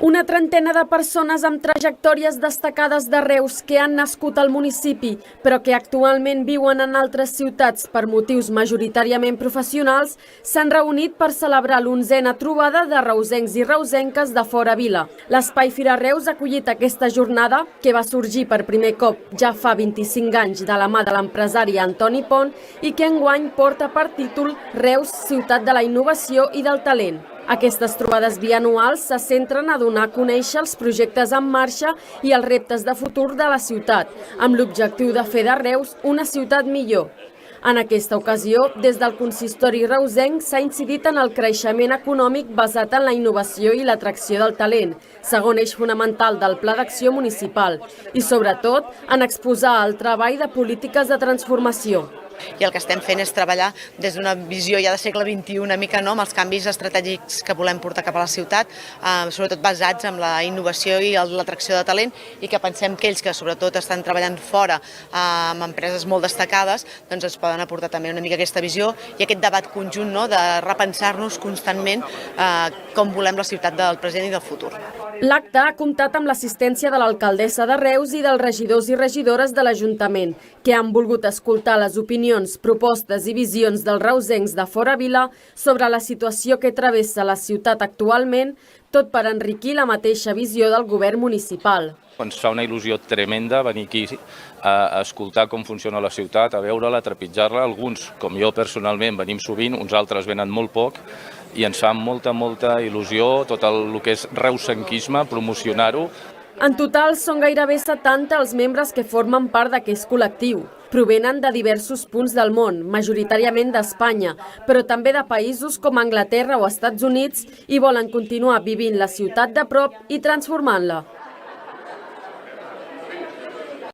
Una trentena de persones amb trajectòries destacades de Reus que han nascut al municipi, però que actualment viuen en altres ciutats per motius majoritàriament professionals, s'han reunit per celebrar l'11a trobada de reusencs i reusenques de fora vila. L'Espai Fira Reus ha acollit aquesta jornada, que va sorgir per primer cop ja fa 25 anys de la mà de l'empresari Antoni Pont i que enguany porta per títol Reus, ciutat de la innovació i del talent. Aquestes trobades bianuals se centren a donar a conèixer els projectes en marxa i els reptes de futur de la ciutat, amb l'objectiu de fer de Reus una ciutat millor. En aquesta ocasió, des del consistori reusenc s'ha incidit en el creixement econòmic basat en la innovació i l'atracció del talent, segon eix fonamental del Pla d'Acció Municipal, i sobretot en exposar el treball de polítiques de transformació. I el que estem fent és treballar des d'una visió ja de segle XXI una mica, amb els canvis estratègics que volem portar cap a la ciutat, sobretot basats en la innovació i l'atracció de talent, i que pensem que ells que sobretot estan treballant fora amb empreses molt destacades, doncs ens poden aportar també una mica aquesta visió i aquest debat conjunt de repensar-nos constantment com volem la ciutat del present i del futur. L'acte ha comptat amb l'assistència de l'alcaldessa de Reus i dels regidors i regidores de l'Ajuntament, que han volgut escoltar les opinions, propostes i visions dels reusencs de fora vila sobre la situació que travessa la ciutat actualment, tot per enriquir la mateixa visió del govern municipal. Ens fa una il·lusió tremenda venir aquí a escoltar com funciona la ciutat, a veure-la, a trepitjar-la. Alguns, com jo personalment, venim sovint, uns altres venen molt poc, i ens fa molta il·lusió tot el que és reusenquisme, promocionar-ho. En total, són gairebé 70 els membres que formen part d'aquest col·lectiu. Provenen de diversos punts del món, majoritàriament d'Espanya, però també de països com Anglaterra o Estats Units, i volen continuar vivint la ciutat de prop i transformant-la.